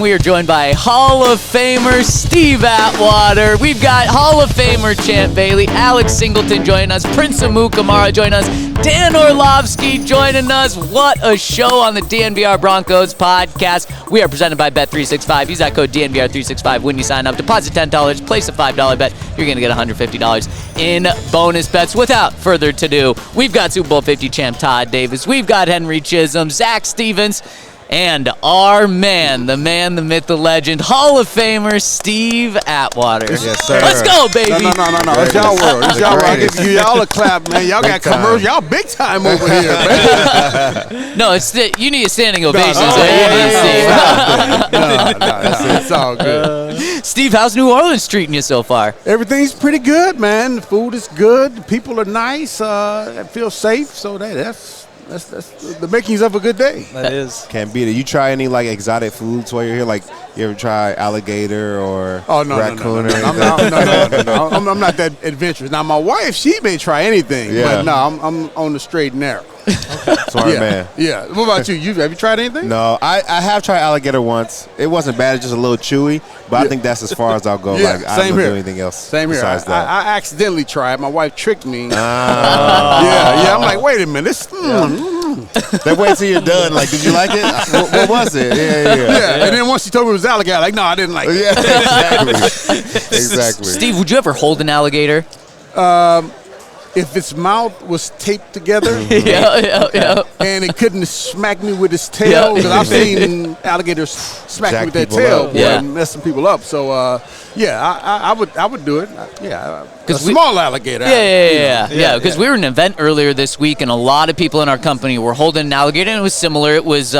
we are joined by Hall of Famer Steve Atwater. We've got Hall of Famer Champ Bailey, Alex Singleton joining us, Prince Amukamara joining us, Dan Orlovsky joining us. What a show on the DNVR Broncos podcast. We are presented by Bet365. Use that code DNVR365 when you sign up. Deposit $10, place a $5 bet. You're going to get $150 in bonus bets. Without further ado, we've got Super Bowl 50 champ Todd Davis. We've got Henry Chisholm, Zach Stevens, and our man, the myth, the legend, Hall of Famer Steve Atwater. Yes, sir. Let's go, baby. No. It's y'all world. It's y'all world. I give y'all a clap, man. Y'all got commercials. Y'all big time over here, man. No, you need a standing ovation. It's all good. Steve, how's New Orleans treating you so far? Everything's pretty good, man. The food is good. The people are nice. I feel safe. So that's the makings of a good day. That is. Can't beat it. You try any like exotic foods while you're here? Like you ever try alligator or raccoon or anything? No. I'm not that adventurous. Now my wife, she may try anything, but no, I'm on the straight and narrow. Okay. Smart man. Yeah. What about you? Have you tried anything? No, I have tried alligator once. It wasn't bad. It's just a little chewy, but I think that's as far as I'll go. Yeah, like, I don't do anything else. Same here. Besides that. I accidentally tried. My wife tricked me. Yeah. I'm like, wait a minute. They wait till you're done. Like, did you like it? What was it? Yeah. And then once she told me it was alligator, like, no, I didn't like it. Yeah, exactly. Steve, would you ever hold an alligator? If its mouth was taped together, yeah, and it couldn't smack me with its tail, because I've seen alligators smack me with their tail and mess some people up. So, I would do it. A small alligator. Yeah. Because we were in an event earlier this week, and a lot of people in our company were holding an alligator, and it was similar. It was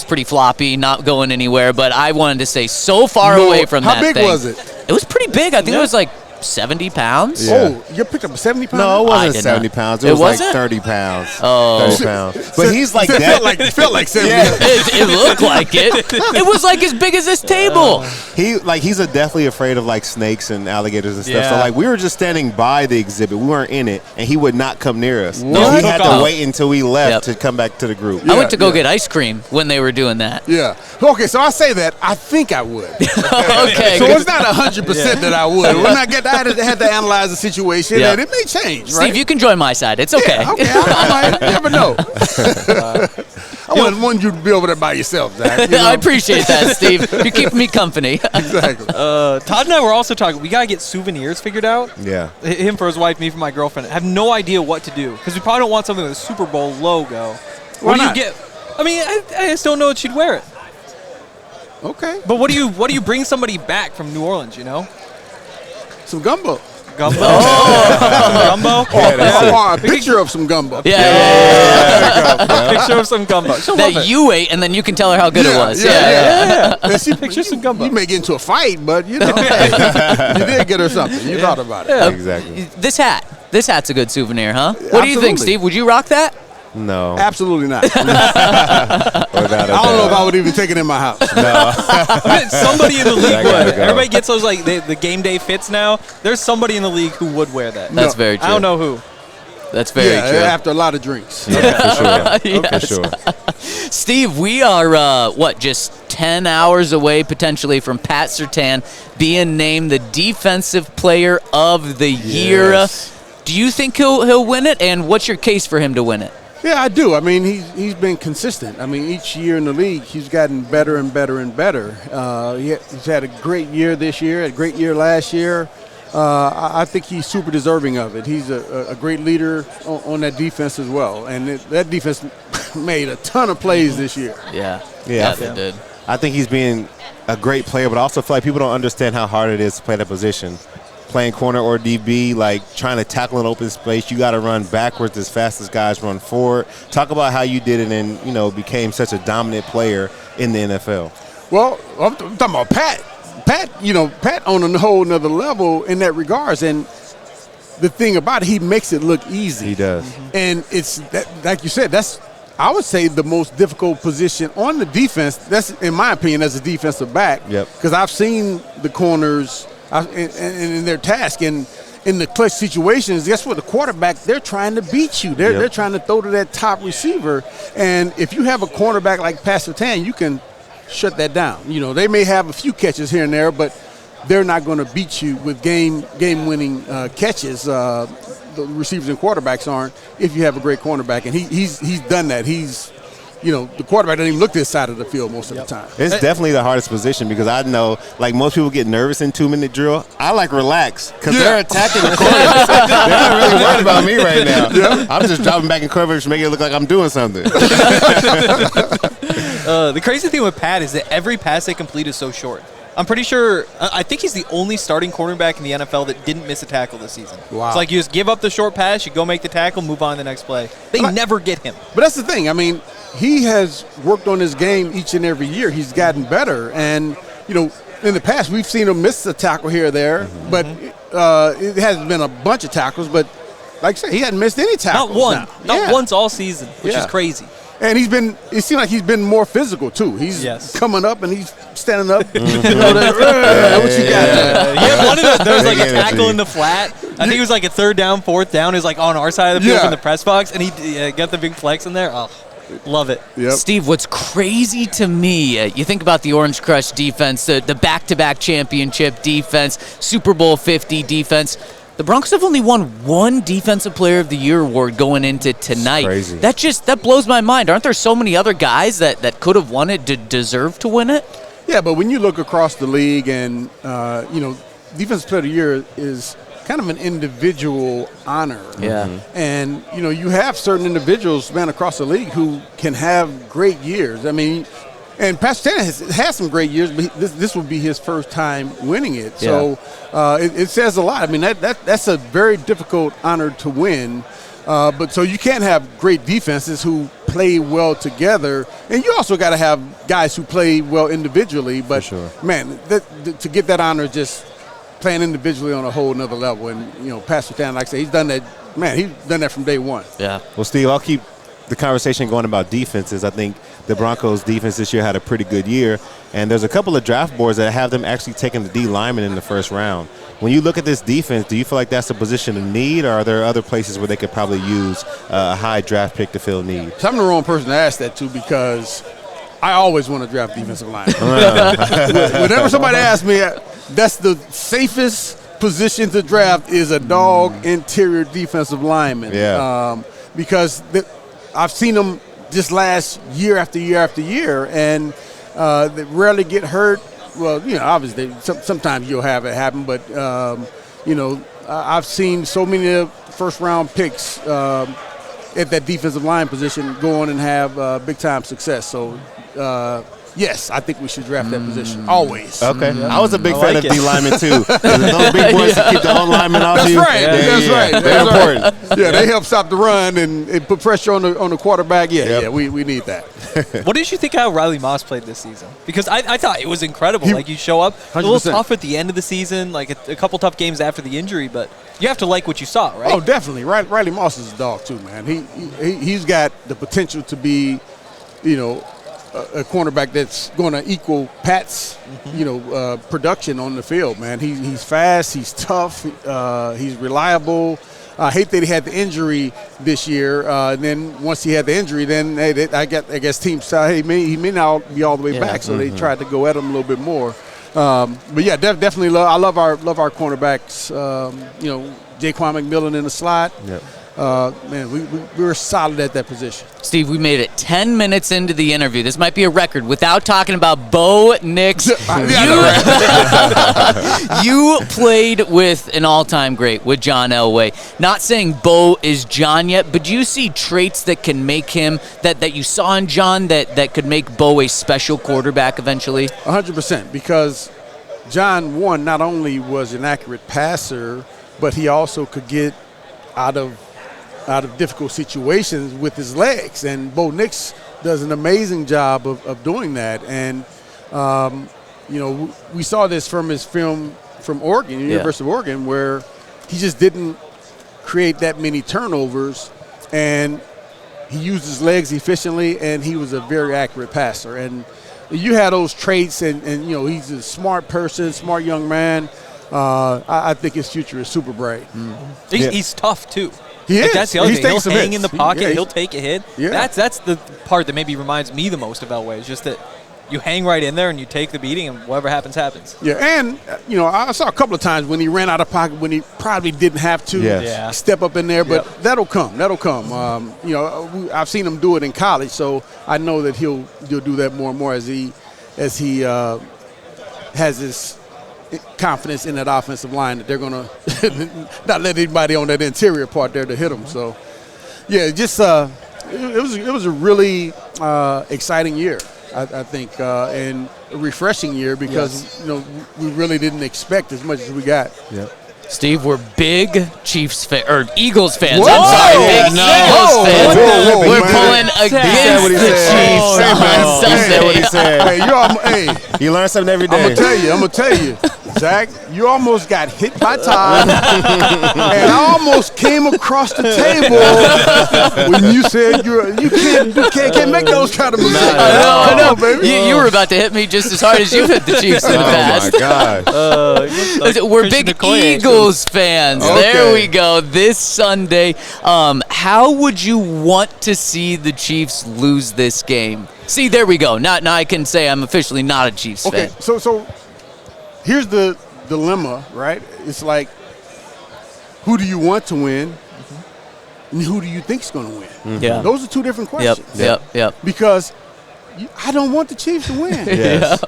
pretty floppy, not going anywhere. But I wanted to stay so far away from that thing. How big was it? It was pretty big. I think it was like 70 pounds. Yeah. Oh, you picked up 70 pounds? No, it wasn't 70 pounds. It was like 30 pounds. Oh. 30 pounds. But he's like that. It felt like 70 Yeah. It looked like it. It was like as big as this table. He's definitely afraid of like snakes and alligators and stuff. Yeah. So like we were just standing by the exhibit. We weren't in it, and he would not come near us. What? He had to wait until we left to come back to the group. I went to go get ice cream when they were doing that. Yeah. Okay, so I say that. I think I would. Okay. So it's not 100% that I would. When I had to analyze the situation, and it may change, right? Steve, you can join my side. It's okay. Yeah, okay. I might. You never know. I wouldn't want you to be over there by yourself, Zach. You know? I appreciate that, Steve. You're keeping me company. Exactly. Todd and I were also talking. We gotta get souvenirs figured out. Yeah. Him for his wife, me for my girlfriend. I have no idea what to do because we probably don't want something with a Super Bowl logo. Why what do not? you get? I mean, I just don't know that she'd wear it. Okay. But what do you bring somebody back from New Orleans? You know, Some gumbo. gumbo. Gumbo. Or a picture of some gumbo. Picture of some gumbo. She'll love That it. you ate, and then you can tell her how good it was. Picture some gumbo. You may get into a fight, but you know, you did get her something. You thought about it. Yeah. Exactly. This hat's a good souvenir, huh? What do you think, Absolutely. Steve? Would you rock that? No. Absolutely not. Without a I don't know if doubt. I would even take it in my house. I bet somebody in the league I gotta would. go. Everybody gets those like the game day fits now. There's somebody in the league who would wear that. That's very true. I don't know who. That's very true. After a lot of drinks. Yeah, for sure. Yes. For sure. Steve, we are, just 10 hours away potentially from Pat Surtain being named the Defensive Player of the Year. Yes. Do you think he'll win it, and what's your case for him to win it? Yeah, I do. I mean, he's been consistent. I mean, each year in the league, he's gotten better and better and better. He's had a great year this year, a great year last year. I think he's super deserving of it. He's a great leader on that defense as well. And that defense made a ton of plays this year. Yeah, Yeah. they did. I think he's being a great player, but I also feel like people don't understand how hard it is to play that position. Playing corner or DB, like trying to tackle an open space, you got to run backwards as fast as guys run forward. Talk about how you did it and, became such a dominant player in the NFL. Well, I'm talking about Pat. Pat on a whole nother level in that regards. And the thing about it, he makes it look easy. He does. And it's, that, like you said, that's, I would say, the most difficult position on the defense. That's, in my opinion, as a defensive back. Yep. Because I've seen the corners in their task. And in the clutch situations, guess what? The quarterback, they're trying to beat you. They're trying to throw to that top receiver. And if you have a cornerback like Pat Surtain, you can shut that down. You know, they may have a few catches here and there, but they're not going to beat you with game-winning catches. The receivers and quarterbacks aren't if you have a great cornerback, and he's done that. The quarterback doesn't even look this side of the field most of the time. It's definitely the hardest position because I know, like, most people get nervous in 2-minute drill. I like relax because they're attacking the corner. They're not really worried about me right now. Yeah. I'm just dropping back in coverage to make it look like I'm doing something. The crazy thing with Pat is that every pass they complete is so short. I'm pretty sure I think he's the only starting cornerback in the NFL that didn't miss a tackle this season. Wow. It's like you just give up the short pass, you go make the tackle, move on to the next play. They never get him. But that's the thing. I mean, he has worked on his game each and every year. He's gotten better. And, in the past we've seen him miss a tackle here or there, but it hasn't been a bunch of tackles. But like I said, he hasn't missed any tackles. Not one. Not once all season, which is crazy. And it seems like he's been more physical, too. He's coming up and he's standing up. What you got? Yeah, one of there was like a tackle in the flat. I think it was like a 3rd down, 4th down. It was like on our side of the field in the press box, and he got the big flex in there. Oh, love it. Yep. Steve, what's crazy to me, you think about the Orange Crush defense, the back-to-back championship defense, Super Bowl 50 defense. The Broncos have only won one Defensive Player of the Year award going into tonight. Crazy. That blows my mind. Aren't there so many other guys that could have won it, deserve to win it? Yeah, but when you look across the league and, Defensive Player of the Year is kind of an individual honor. Yeah. And, you have certain individuals, man, across the league who can have great years. I mean, and Pat Surtain has some great years, but this will be his first time winning it. So it says a lot. I mean, that's a very difficult honor to win. But so you can't have great defenses who play well together, and you also got to have guys who play well individually. But, man, to get that honor just playing individually on a whole nother level. And, Pat Surtain, like I said, he's done that. Man, he's done that from day one. Yeah. Well, Steve, I'll keep the conversation going about defenses. I think the Broncos defense this year had a pretty good year, and there's a couple of draft boards that have them actually taking the D lineman in the first round. When you look at this defense, do you feel like that's a position of need, or are there other places where they could probably use a high draft pick to fill need? So I'm the wrong person to ask that to because I always want to draft defensive linemen. Whenever somebody asks me, that's the safest position to draft is a dog interior defensive lineman. Yeah. Because I've seen them just last year after year after year, and they rarely get hurt. Well, obviously, sometimes you'll have it happen, but, I've seen so many first-round picks at that defensive line position go on and have big-time success. So, yes, I think we should draft that position always. Okay. Yeah. I was a big fan of D linemen, too. Those big boys to keep the old linemen off you. That's right. They're important. Yeah, they help stop the run and put pressure on the quarterback. Yeah, we need that. What did you think how Riley Moss played this season? Because I thought it was incredible. Like, you show up 100%. a little tough at the end of the season, like a couple tough games after the injury, but you have to like what you saw, right? Oh, definitely. Riley Moss is a dog, too, man. He's got the potential to be, a cornerback that's going to equal Pat's, production on the field, man. He's fast, he's tough, he's reliable. I hate that he had the injury this year. And then once he had the injury, then I guess teams said, hey, he may not be all the way back, so they tried to go at him a little bit more. But yeah, definitely I love our cornerbacks. Jaquan McMillan in the slot. Yep. Man, we were solid at that position. Steve, we made it 10 minutes into the interview. This might be a record without talking about Bo Nix. You played with an all-time great, with John Elway. Not saying Bo is John yet, but do you see traits that can make him, that you saw in John, that could make Bo a special quarterback eventually? 100%, because John, one, not only was an accurate passer, but he also could get out of difficult situations with his legs, and Bo Nix does an amazing job of doing that. And we saw this from his film from Oregon, University of Oregon, where he just didn't create that many turnovers, and he used his legs efficiently, and he was a very accurate passer. And you had those traits, and he's a smart person, smart young man. I think his future is super bright. He's tough too. He is. That's the other thing. He'll hang hits in the pocket. Yeah, He'll take a hit. Yeah. That's the part that maybe reminds me the most of Elway. Is just that you hang right in there and you take the beating, and whatever happens, happens. Yeah, and I saw a couple of times when he ran out of pocket when he probably didn't have to step up in there, but that'll come. That'll come. I've seen him do it in college, so I know that he'll do that more and more as he has his confidence in that offensive line that they're going to not let anybody on that interior part there to hit him. So, yeah, just it was a really exciting year, I think, and a refreshing year because we really didn't expect as much as we got. Yeah. Steve, we're big Chiefs or Eagles fans. Whoa! I'm sorry, big Eagles fans. Whoa, we're man. pulling against the Chiefs on Sunday. What he said. Hey, You learn something every day. I'm gonna tell you, Zach, you almost got hit by Todd, and I almost came across the table when you said you can't make those kind of mistakes. I know. Baby. You were about to hit me just as hard as you hit the Chiefs in the past. Oh my gosh. We're big Eagles fans. Okay. There we go. This Sunday, how would you want to see the Chiefs lose this game? See, there we go. Now I can say I'm officially not a Chiefs fan. Okay, so here's the dilemma, right? It's like, who do you want to win, and who do you think is going to win? Mm-hmm. Yeah. Those are two different questions. Yep. Because I don't want the Chiefs to win. Yes.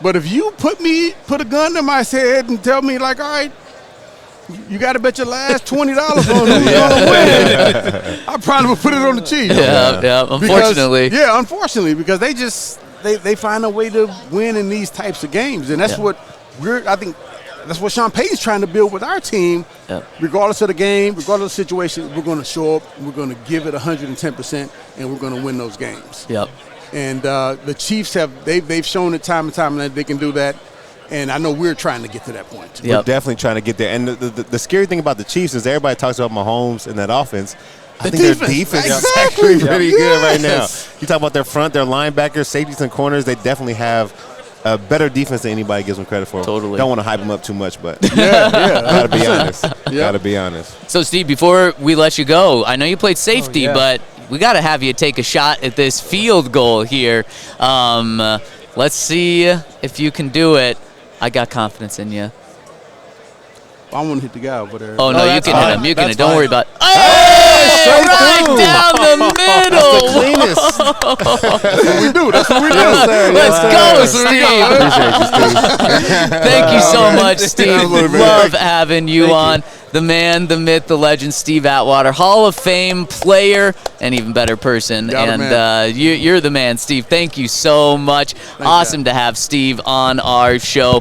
But if you put a gun to my head and tell me, like, all right, you got to bet your last $20 on who's going to win, I probably would put it on the Chiefs. Yeah. Unfortunately. Unfortunately, because they find a way to win in these types of games, and that's what I think that's what Sean Payton's trying to build with our team. Yep. Regardless of the game, regardless of the situation, we're going to show up, we're going to give it 110%, and we're going to win those games. Yep. And the Chiefs they've shown it time and time that they can do that. And I know we're trying to get to that point too. Yep. We're definitely trying to get there. And the scary thing about the Chiefs is everybody talks about Mahomes and that offense. I think their defense is actually pretty good right now. You talk about their front, their linebackers, safeties, and corners. They definitely have a better defense than anybody gives them credit for. Totally. Don't want to hype them up too much, but Yeah. gotta be honest. Gotta be honest. So, Steve, before we let you go, I know you played safety, but we got to have you take a shot at this field goal here. Let's see if you can do it. I got confidence in you. I want to hit the guy over there. Oh, no, you can hit him. You can hit him. Don't worry about it. Straight Right through. down the middle. Cleanest. That's what we do. That's what we do. Yes, sir. Let's Yes, go, sir. Steve. Appreciate you, Steve. Thank you so much, Steve. Absolutely, man. Love having you on. The man, the myth, the legend, Steve Atwater, Hall of Fame player, and even better person. Got it, and man. you're the man, Steve. Thank you so much. Awesome to have Steve on our show.